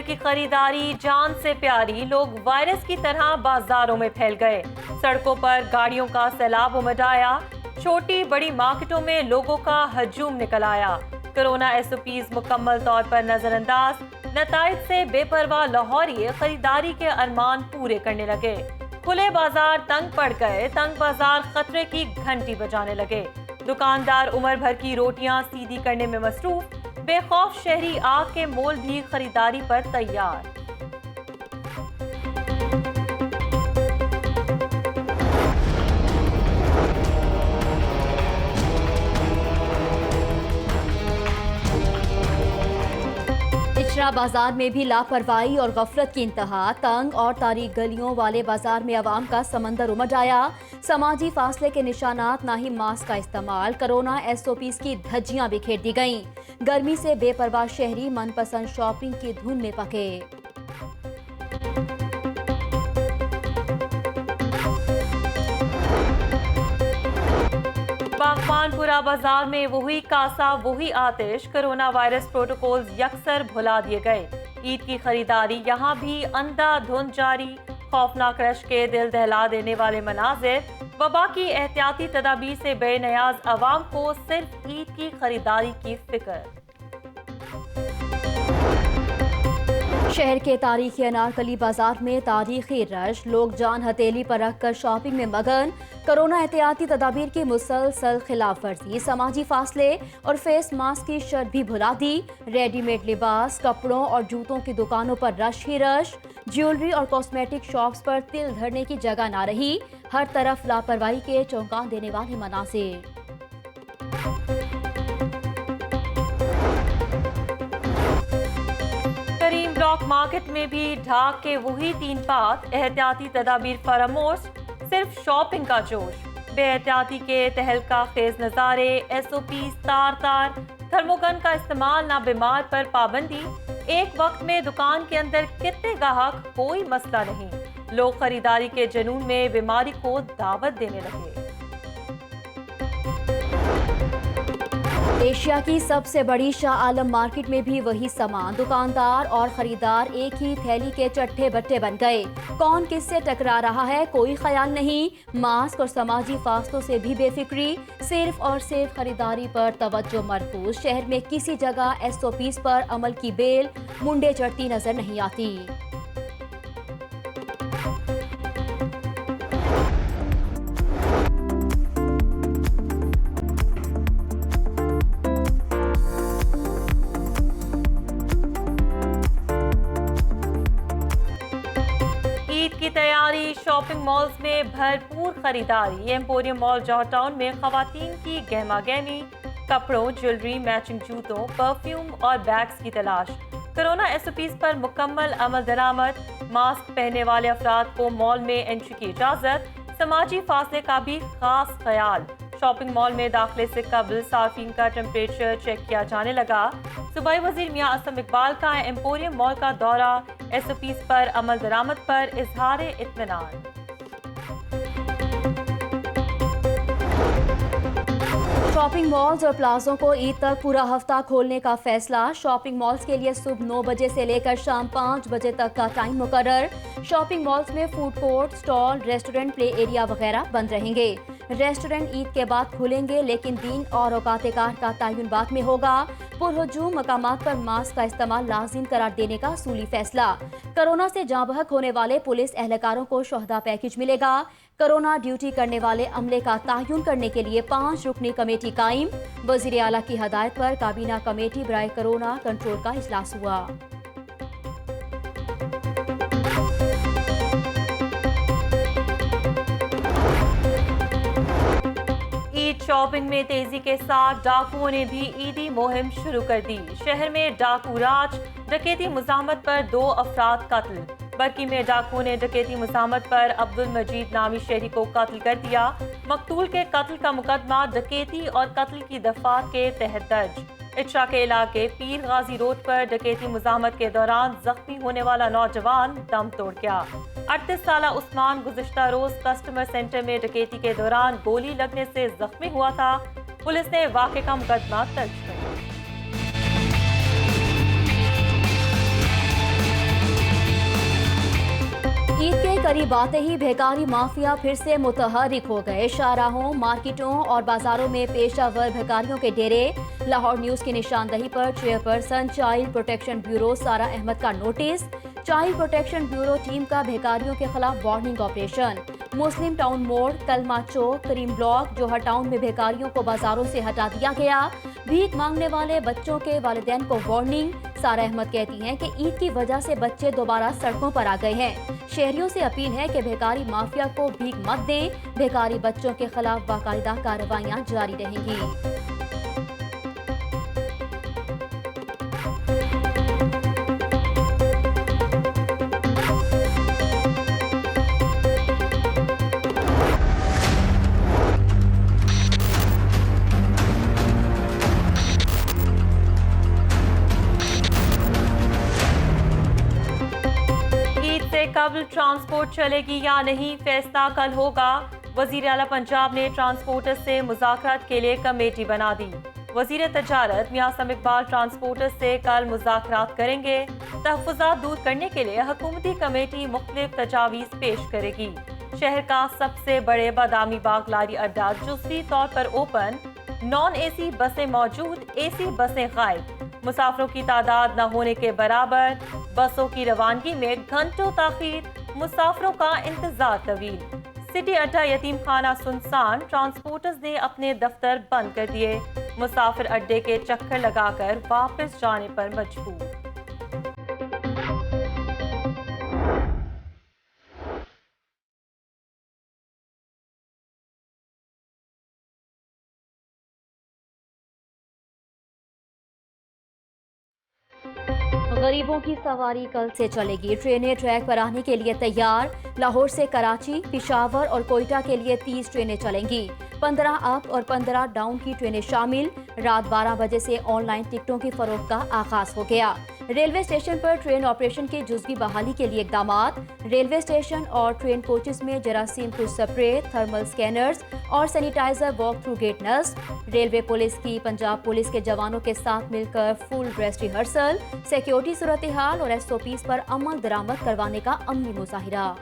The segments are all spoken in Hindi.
की खरीदारी जान से प्यारी, लोग वायरस की तरह बाजारों में फैल गए। सड़कों पर गाड़ियों का सैलाब उमड़, छोटी बड़ी मार्केटों में लोगों का हजूम निकल आया। कोरोना एसओपीज मुकम्मल तौर पर नजरअंदाज, नताइज से बेपरवाह लाहौरी खरीदारी के अरमान पूरे करने लगे। खुले बाजार तंग पड़ गए, तंग बाजार खतरे की घंटी बजाने लगे। दुकानदार उम्र भर की रोटियां सीधी करने में मसरूफ, बेखौफ शहरी आग के मोल भी खरीदारी पर तैयार। इचरा बाजार में भी लापरवाही और गफलत की इंतहा। तंग और तारीक गलियों वाले बाजार में अवाम का समंदर उमड़ आया। समाजी फासले के निशानात, ना ही मास्क का इस्तेमाल, कोरोना एसओपीज की धज्जियां बिखेर दी गईं। गर्मी से बेपरवाह शहरी मनपसंद शॉपिंग की धुन में पके। बागबानपुरा बाजार में वही कासा वही आतिश, कोरोना वायरस प्रोटोकॉल यकसर भुला दिए गए। ईद की खरीदारी यहाँ भी अंधाधुंध जारी, खौफनाक रश के दिल दहला देने वाले मनाजिर। वबा की एहतियाती तदाबीर से बेनियाज अवाम को सिर्फ ईद की खरीदारी की फिक्र। शहर के तारीखी अनारकली बाजार में तारीखी रश, लोग जान हथेली पर रखकर शॉपिंग में मगन। कोरोना एहतियाती तदाबीर की मुसलसल खिलाफ वर्जी, समाजी फासले और फेस मास्क की शर्त भी भुला दी। रेडीमेड लिबास, कपड़ों और जूतों की दुकानों पर रश ही रश। ज्वेलरी और कॉस्मेटिक शॉप्स पर तिल धरने की जगह ना रही। हर तरफ लापरवाही के चौंका देने वाले मनाजिर। करीम ब्लॉक मार्केट में भी ढाक के वही तीन पात, एहतियाती तदाबीर फरामोश, सिर्फ शॉपिंग का जोश। बेएहतियाती के तहलका खेज नज़ारे, एसओपी तार तार, थर्मोगन का इस्तेमाल, ना बीमार पर पाबंदी। एक वक्त में दुकान के अंदर कितने गाहक, कोई मसला नहीं। लोग खरीदारी के जुनून में बीमारी को दावत देने लगे। एशिया की सबसे बड़ी शाह आलम मार्केट में भी वही सामान, दुकानदार और खरीदार एक ही थैली के चट्टे बट्टे बन गए। कौन किससे टकरा रहा है कोई ख्याल नहीं। मास्क और समाजी फासलों से भी बेफिक्री, सिर्फ और सिर्फ खरीदारी पर तवज्जो मरकूज। शहर में किसी जगह एसओपीज पर अमल की बेल मुंडे चढ़ती नजर नहीं आती। की तैयारी, शॉपिंग मॉल्स में भरपूर खरीदारी। एम्पोरियम मॉल जौहर टाउन में खवातीन की गहमा गहमी, कपड़ों, ज्वेलरी, मैचिंग जूतों, परफ्यूम और बैग्स की तलाश। कोरोना एसओपीज पर मुकम्मल अमल दरामद, मास्क पहनने वाले अफराद को मॉल में एंट्री की इजाजत। समाजी फासले का भी खास ख्याल। शॉपिंग मॉल में दाखिले से कबल सार्फिन का टेम्परेचर चेक किया जाने लगा। सूबाई वजीर मियां असम इकबाल का एम्पोरियम मॉल का दौरा, एसओपीज पर अमल दरामद पर इजहार इत्मीनान। शॉपिंग मॉल्स और प्लाजों को ईद तक पूरा हफ्ता खोलने का फैसला। शॉपिंग मॉल्स के लिए सुबह 9 बजे से लेकर शाम 5 बजे तक का टाइम मुकर्रर। शॉपिंग मॉल्स में food court, stall, restaurant, play area वगैरह बंद रहेंगे। रेस्टोरेंट ईद के बाद खुलेंगे, लेकिन दिन और औकात-ए-कार का तयन बाद में होगा। पुरहजूम मकामात पर मास्क का इस्तेमाल लाजिम करार देने का सूली फैसला। कोरोना से जाँ बहक होने वाले पुलिस एहलकारों को शोहदा पैकेज मिलेगा। कोरोना ड्यूटी करने वाले अमले का तयन करने के लिए 5 रुकनी कमेटी कायम। वजीर आला की हदायत पर काबीना कमेटी बराए कोरोना कंट्रोल का इजलास हुआ। ईद शॉपिंग में तेजी के साथ डाकुओं ने भी ईदी मुहिम शुरू कर दी। शहर में डाकू राज, डकैती मुजाहमत पर 2 अफराद कत्ल। बरकी में डाकुओं ने डकैती मुजाहमत पर अब्दुल मजीद नामी शहरी को कत्ल कर दिया। मकतूल के कत्ल का मुकदमा डकैती और कत्ल की दफात के तहत दर्ज। इचरा के इलाके पीर गाजी रोड पर डकैती मुजाहमत के दौरान जख्मी होने वाला नौजवान दम तोड़ गया। 38 साला उस्मान गुज़िश्ता रोज कस्टमर सेंटर में डकैती के दौरान गोली लगने से जख्मी हुआ था। पुलिस ने वाक़े का मुकदमा दर्ज किया। करीब आते ही बेकारी माफिया फिर से मुतहर्रिक हो गए। शाहराहों, मार्केटों और बाजारों में पेशावर भिखारियों के डेरे। लाहौर न्यूज की निशानदही पर चेयरपर्सन चाइल्ड प्रोटेक्शन ब्यूरो सारा अहमद का notice. Child protection bureau team का भिखारियों के खिलाफ वार्निंग ऑपरेशन। मुस्लिम टाउन मोड़, कलमा चौक, करीम ब्लॉक, जोहर टाउन में भिखारियों को बाजारों से हटा दिया गया। भीख मांगने वाले बच्चों के वालिदैन को वार्निंग। सारा अहमद कहती हैं कि ईद की वजह से बच्चे दोबारा सड़कों पर आ गए हैं। शहरियों से अपील है कि भिखारी माफिया को भीख मत दें। भिखारी बच्चों के खिलाफ बाकायदा कार्रवाइयां जारी रहेंगी। कबल ट्रांसपोर्ट चलेगी या नहीं, फैसला कल होगा। वजीर आला पंजाब ने ट्रांसपोर्टर्स से मुज़ाकरात के लिए कमेटी बना दी। वजीर तजारत मियां सम इकबाल ट्रांसपोर्टर्स से कल मुज़ाकरात करेंगे। तहफ़्फ़ुज़ात दूर करने के लिए हुकूमती कमेटी मुख्तलिफ तजावीज़ पेश करेगी। शहर का सबसे बड़े बादामी बाग लारी अड्डा जुज़वी तौर पर ओपन, नॉन AC बसें मौजूद, AC बसें गायब। मुसाफिरों की तादाद न होने के बराबर। बसों की रवानगी में घंटों ताखीर, मुसाफिरों का इंतजार तवील। सिटी अड्डा यतीम खाना सुनसान, ट्रांसपोर्टर्स ने अपने दफ्तर बंद कर दिए। मुसाफिर अड्डे के चक्कर लगाकर वापस जाने पर मजबूर। गरीबों की सवारी कल से चलेगी। ट्रेनें ट्रैक पर आने के लिए तैयार। लाहौर से कराची, पिशावर और कोयटा के लिए 30 ट्रेनें चलेंगी। 15 अप और 15 डाउन की ट्रेनें शामिल। रात 12 बजे से ऑनलाइन टिकटों की फरोख्त का आगाज हो गया। रेलवे स्टेशन पर ट्रेन ऑपरेशन की जुज़वी बहाली के लिए इक़दामात। रेलवे स्टेशन और ट्रेन कोचेस में जरासीम कुछ स्प्रे, थर्मल स्कैनर्स और सैनिटाइजर वॉक थ्रू गेट नस्ब। रेलवे पुलिस की पंजाब पुलिस के जवानों के साथ मिलकर फुल ड्रेस रिहर्सल। सिक्योरिटी सूरत हाल और SOPs पर अमल दरामद करवाने का अमली मुजाहिरा।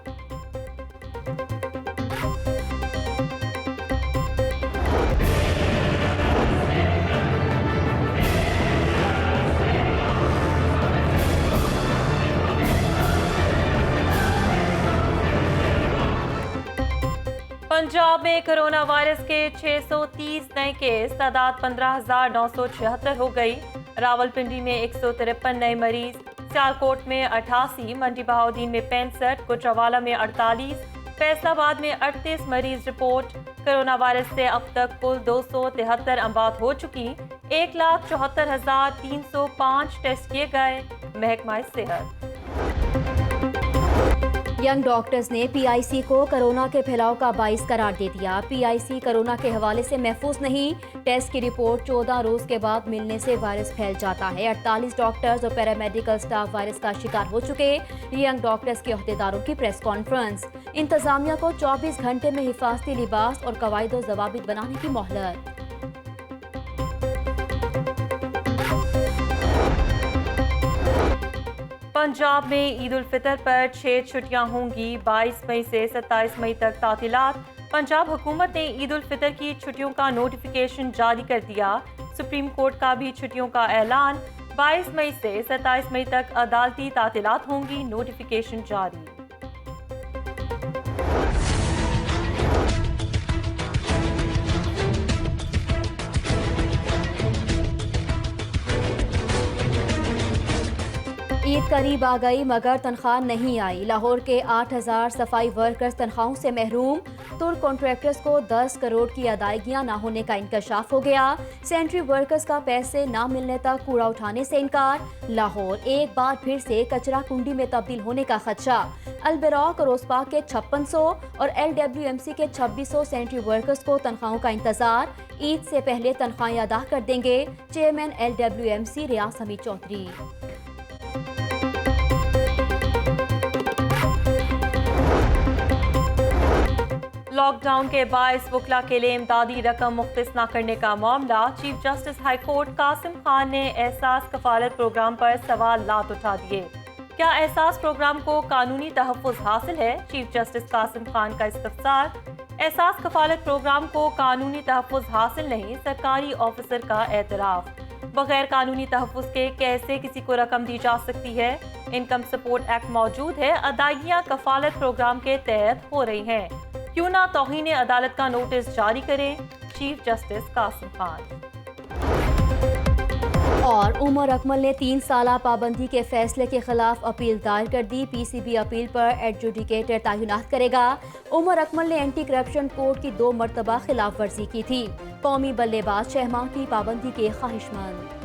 पंजाब में कोरोना वायरस के 630 नए केस, तादाद 15,976 हो गई। रावलपिंडी में 153 नए मरीज, सियालकोट में 88, मंडी बहाउद्दीन में 65, गुजरावाला में 48, फैसलाबाद में 38 मरीज रिपोर्ट। कोरोना वायरस से अब तक कुल 273 अमवात हो चुकी। 1,74,305 टेस्ट किए गए। महकमा सेहत। यंग डॉक्टर्स ने PIC को कोरोना के फैलाव का बाइस करार दे दिया। PIC कोरोना के हवाले से महफूज नहीं। टेस्ट की रिपोर्ट 14 रोज के बाद मिलने से वायरस फैल जाता है। 48 डॉक्टर्स और पैरामेडिकल स्टाफ वायरस का शिकार हो चुके। यंग डॉक्टर्स के अहदेदारों की प्रेस कॉन्फ्रेंस। इंतजामिया को 24 घंटे में हिफाजती लिबास और कवायद और जवाबित बनाने की मोहलत। पंजाब में ईद उल फितर पर 6 छुट्टियां होंगी। 22 मई से 27 मई तक तातीलात। पंजाब हुकूमत ने ईद उल फितर की छुट्टियों का नोटिफिकेशन जारी कर दिया। सुप्रीम कोर्ट का भी छुट्टियों का ऐलान। 22 मई से 27 मई तक अदालती तातीलात होंगी, नोटिफिकेशन जारी। ईद करीब आ गई मगर तनख्वाह नहीं आई। लाहौर के 8,000 सफाई वर्कर्स तनख्वाहों से महरूम। तुर्क कॉन्ट्रैक्टर्स को 10 करोड़ की अदायगियां न होने का इंकशाफ हो गया। सेंट्री वर्कर्स का पैसे न मिलने तक कूड़ा उठाने से इनकार। लाहौर एक बार फिर से कचरा कुंडी में तब्दील होने का खदशा। अलबराक और ओसपाक के 5600 और LWMC के 2600 सेंट्री वर्कर्स को तनख्वाहों का इंतजार। ईद से पहले तनख्वाहें अदा कर देंगे, चेयरमैन LWMC रियाज हमीद चौधरी। लॉकडाउन के बायस वकला के लिए इमदादी रकम मुख्तस न करने का मामला। Chief justice high court Qasim Khan ने एहसास कफालत प्रोग्राम पर सवाल लात उठा दिए। क्या एहसास प्रोग्राम को कानूनी तहफ़्फ़ुज़ हासिल है? चीफ जस्टिस कासिम खान का इस्तफसार। एहसास कफालत प्रोग्राम को कानूनी तहफ़्फ़ुज़ हासिल नहीं, सरकारी ऑफिसर का एतराफ़। बगैर कानूनी तहफ़्फ़ुज़ के कैसे किसी को रकम दी जा सकती है? इनकम सपोर्ट एक्ट मौजूद है, अदायगियाँ कफालत प्रोग्राम के तहत हो रही हैं। क्यों ना तौहीन अदालत का नोटिस जारी करें? Chief justice Qasim Khan. और उमर अकमल ने 3 साला पाबंदी के फैसले के खिलाफ अपील दायर कर दी। पीसीबी अपील पर एडजुडिकेटर तैनात करेगा। उमर अकमल ने एंटी करप्शन कोड की 2 मरतबा खिलाफ वर्जी की थी। कौमी बल्लेबाज 6 माह की पाबंदी के ख्वाहिशमंद।